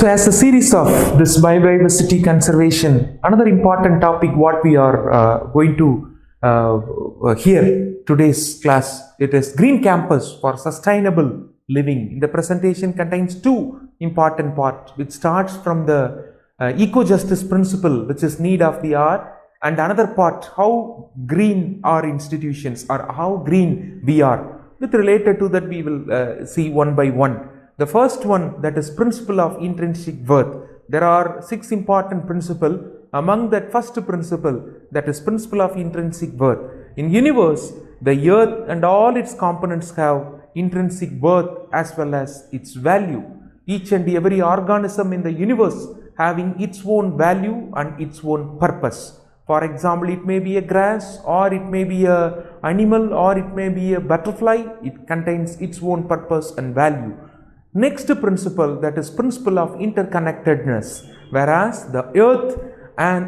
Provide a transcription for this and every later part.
So as a series of this biodiversity conservation, another important topic what we are going to hear today's class, it is Green Campus for Sustainable Living. The presentation contains two important parts, which starts from the eco-justice principle, which is need of the hour, and another part, how green our institutions or how green we are. With related to that, we will see one by one. The first one, that is principle of intrinsic worth. There are 6 important principles. Among that first principle, that is principle of intrinsic worth. In universe, the earth and all its components have intrinsic worth as well as its value. Each and every organism in the universe having its own value and its own purpose. For example, it may be a grass, or it may be an animal, or it may be a butterfly. It contains its own purpose and value. Next principle, that is principle of interconnectedness, whereas the earth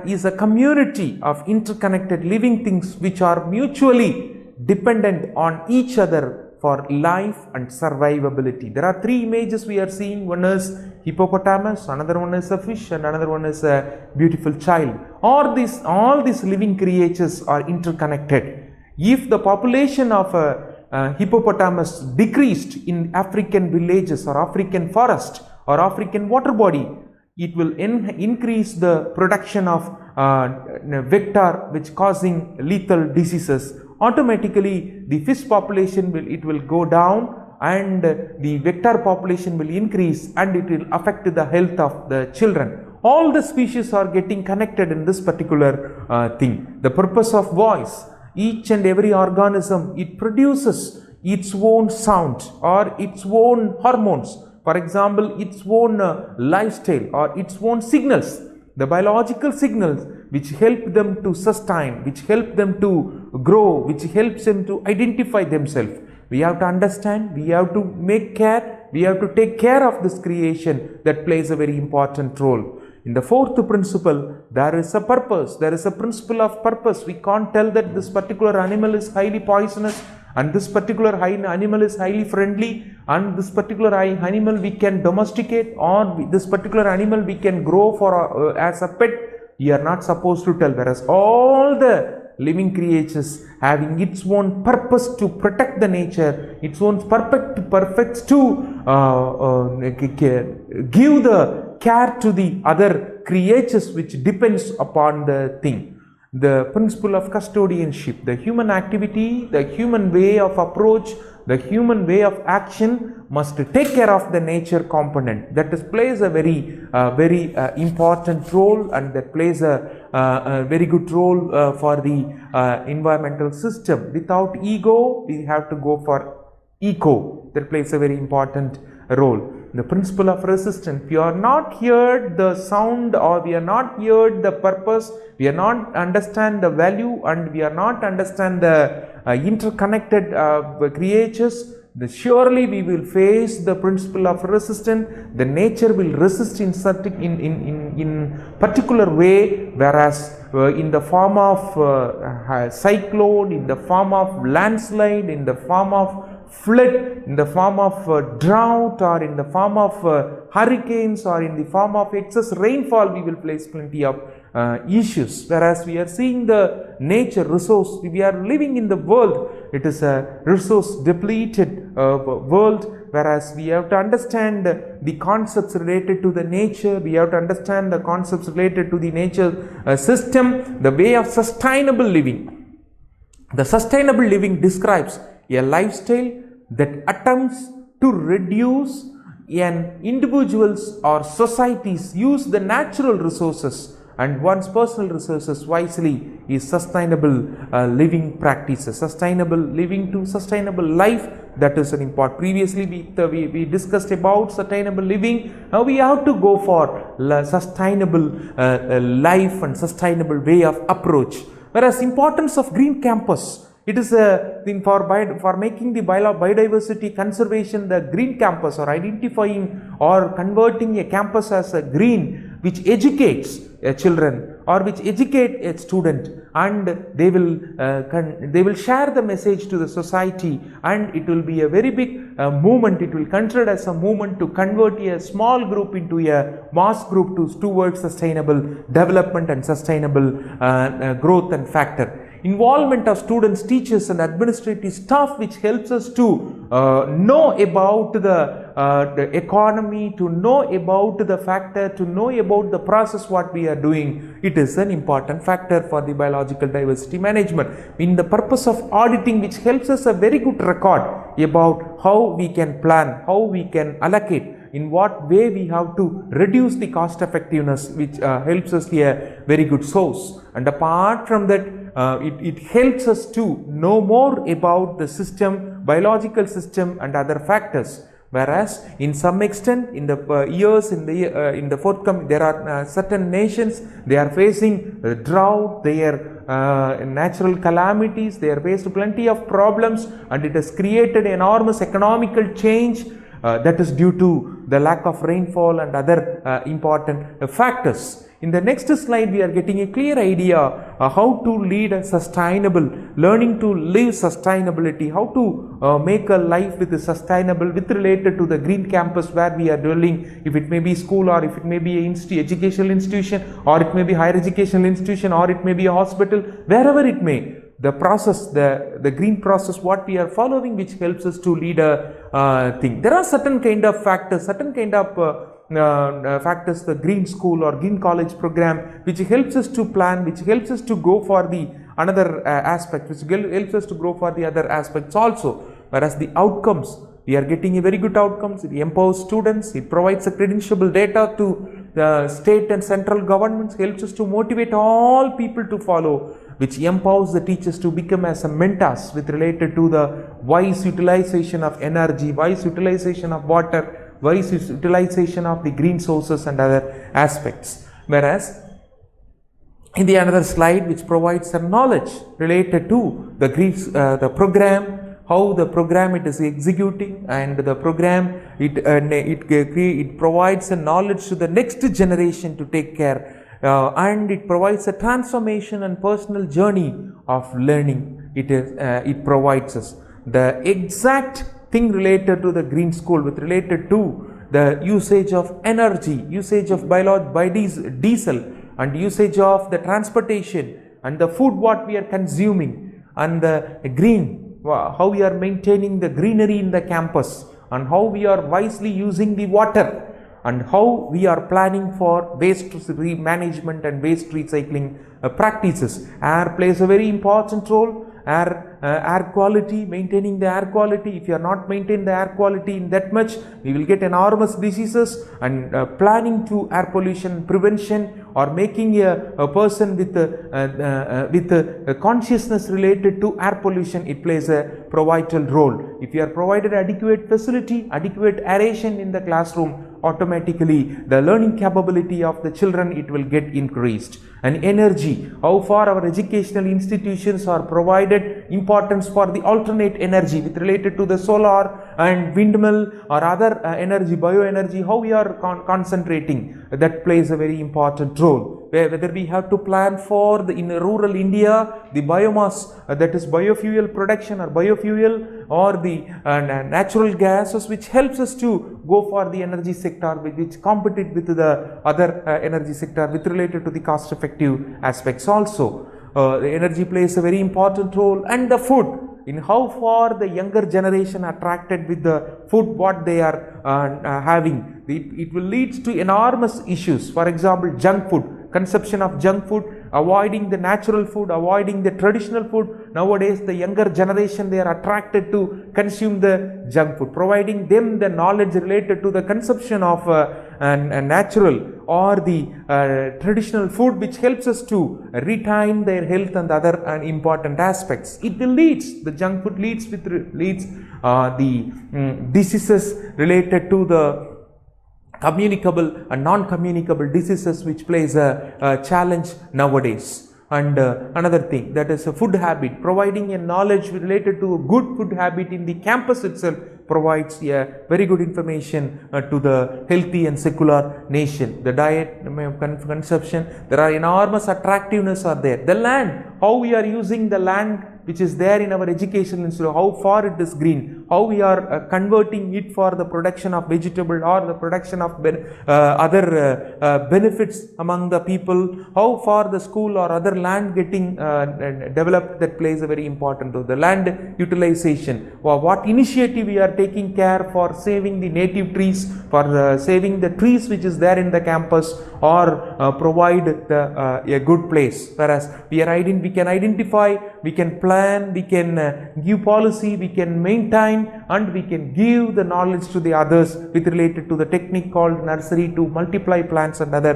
is a community of interconnected living things which are mutually dependent on each other for life and survivability. There are 3 images we are seeing. One is hippopotamus, another one is a fish, and another one is a beautiful child. All these living creatures are interconnected. If the population of a hippopotamus decreased in African villages or African forest or African water body, it will increase the production of vector which causing lethal diseases. Automatically the fish population will go down, and the vector population will increase, and it will affect the health of the children. All the species are getting connected in this particular thing. The purpose of voice, each and every organism, it produces its own sound or its own hormones. For example, its own lifestyle or its own signals, the biological signals which help them to sustain, which help them to grow, which helps them to identify themselves. We have to understand, we have to make care, we have to take care of this creation that plays a very important role. In the fourth principle, there is a purpose, there is a principle of purpose. We can't tell that this particular animal is highly poisonous and this particular animal is highly friendly, and this particular animal we can domesticate, or this particular animal we can grow for as a pet. We are not supposed to tell, whereas all the living creatures having its own purpose to protect the nature, its own purpose to give the care to the other creatures which depends upon the thing. The principle of custodianship, the human activity, the human way of approach, the human way of action must take care of the nature component. That plays a very important role, and that plays a very good role for the environmental system. Without ego, we have to go for eco. That plays a very important role. The principle of resistance. We are not heard the sound, or we are not heard the purpose, we are not understand the value, and we are not understand the interconnected creatures. Surely we will face the principle of resistance. The nature will resist in certain in particular way, whereas in the form of cyclone, in the form of landslide, in the form of flood, in the form of drought, or in the form of hurricanes, or in the form of excess rainfall, we will face plenty of issues. Whereas we are seeing the nature resource, we are living in the world, it is a resource depleted world, whereas we have to understand the concepts related to the nature, we have to understand the concepts related to the nature system, the way of sustainable living. The sustainable living describes a lifestyle that attempts to reduce an individual's or society's use the natural resources and one's personal resources wisely is sustainable living practices. Sustainable living to sustainable life, that is an important. Previously we discussed about sustainable living. Now we have to go for sustainable life and sustainable way of approach. Whereas importance of green campus, it is a thing for making the biodiversity conservation, the green campus, or identifying or converting a campus as a green, which educates children or which educate a student, and they will share the message to the society, and it will be a very big a movement, it will consider as a movement to convert a small group into a mass group towards sustainable development and sustainable growth and factor. Involvement of students, teachers and administrative staff, which helps us to know about the economy, to know about the factor, to know about the process what we are doing. It is an important factor for the biological diversity management. In the purpose of auditing, which helps us a very good record about how we can plan, how we can allocate, in what way we have to reduce the cost effectiveness, which helps us a very good source. And apart from that, it helps us to know more about the system, biological system and other factors. Whereas in some extent in the years in the forthcoming, there are certain nations, they are facing drought, their natural calamities, they are faced plenty of problems, and it has created enormous economical change that is due to the lack of rainfall and other important factors. In the next slide, we are getting a clear idea how to lead a sustainable, learning to live sustainability, how to make a life with sustainable, with related to the green campus where we are dwelling, if it may be school or if it may be an educational institution or it may be higher educational institution or it may be a hospital, wherever it may. The process, the green process what we are following, which helps us to lead a thing. There are certain kind of factors, certain kind of factors, the green school or green college program, which helps us to plan, which helps us to go for the another aspect, which helps us to grow for the other aspects also. Whereas the outcomes, we are getting a very good outcomes. It empowers students, it provides a credentialable data to the state and central governments, helps us to motivate all people to follow, which empowers the teachers to become as a mentors with related to the wise utilization of energy, wise utilization of water, wise utilization of the green sources and other aspects. Whereas in the another slide, which provides some knowledge related to the green the program, how the program it is executing, and the program it provides a knowledge to the next generation to take care, and it provides a transformation and personal journey of learning. It provides us the exact thing related to the green school, with related to the usage of energy, usage of diesel, and usage of the transportation and the food what we are consuming, and the green, how we are maintaining the greenery in the campus, and how we are wisely using the water, and how we are planning for waste management and waste recycling practices. Air plays a very important role. Air quality, maintaining the air quality. If you are not maintaining the air quality in that much, we will get enormous diseases. And planning to air pollution prevention, or making a person with a consciousness related to air pollution, it plays a vital role. If you are provided adequate facility, adequate aeration in the classroom, automatically the learning capability of the children, it will get increased. And energy, how far our educational institutions are provided importance for the alternate energy with related to the solar and windmill or other energy, bioenergy, how we are concentrating, that plays a very important role. Whether we have to plan for in rural India, the biomass, that is biofuel production or biofuel, or the natural gases, which helps us to go for the energy sector, which compete with the other energy sector with related to the cost effective aspects also. The energy plays a very important role. And the food, in how far the younger generation attracted with the food what they are having, it will lead to enormous issues. For example, junk food, consumption of junk food, avoiding the natural food, avoiding the traditional food. Nowadays the younger generation, they are attracted to consume the junk food. Providing them the knowledge related to the consumption of natural or the traditional food, which helps us to retain their health and other important aspects. It will leads, the junk food leads the diseases related to the communicable and non-communicable diseases, which plays a challenge nowadays. And another thing, that is a food habit, providing a knowledge related to a good food habit in the campus itself provides a very good information to the healthy and secular nation. The diet consumption, there are enormous attractiveness are there. The land, how we are using the land which is there in our education institute, how far it is green, how we are converting it for the production of vegetable or the production of other benefits among the people, how far the school or other land getting developed, that plays a very important role. The land utilization, or what initiative we are taking care for saving the native trees, for saving the trees which is there in the campus, or provide a good place. Whereas we can identify, we can plan, we can give policy, we can maintain, and we can give the knowledge to the others with related to the technique called nursery to multiply plants and other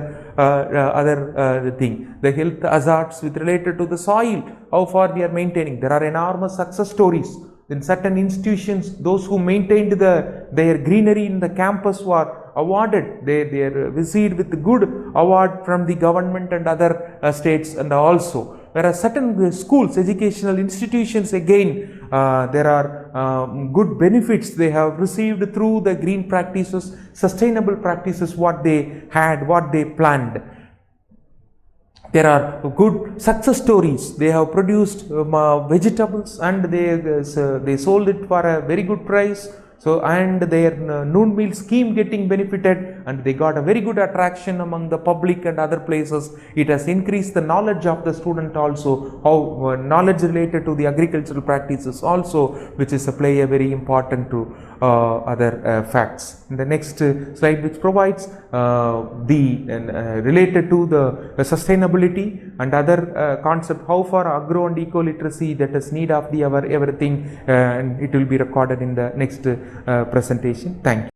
thing. The health hazards with related to the soil, how far we are maintaining. There are enormous success stories in certain institutions. Those who maintained their greenery in the campus were awarded, they are received with good award from the government and other states. And also, whereas certain schools, educational institutions, again there are good benefits they have received through the green practices, sustainable practices, what they had, what they planned. There are good success stories. They have produced vegetables and they sold it for a very good price. So, and their noon meal scheme getting benefited, and they got a very good attraction among the public and other places. It has increased the knowledge of the student also, how knowledge related to the agricultural practices also, which is play a very important to other facts. In the next slide, which provides related to the sustainability and other concept, how far agro and eco literacy, that is need of the our everything, and it will be recorded in the next presentation. Thank you.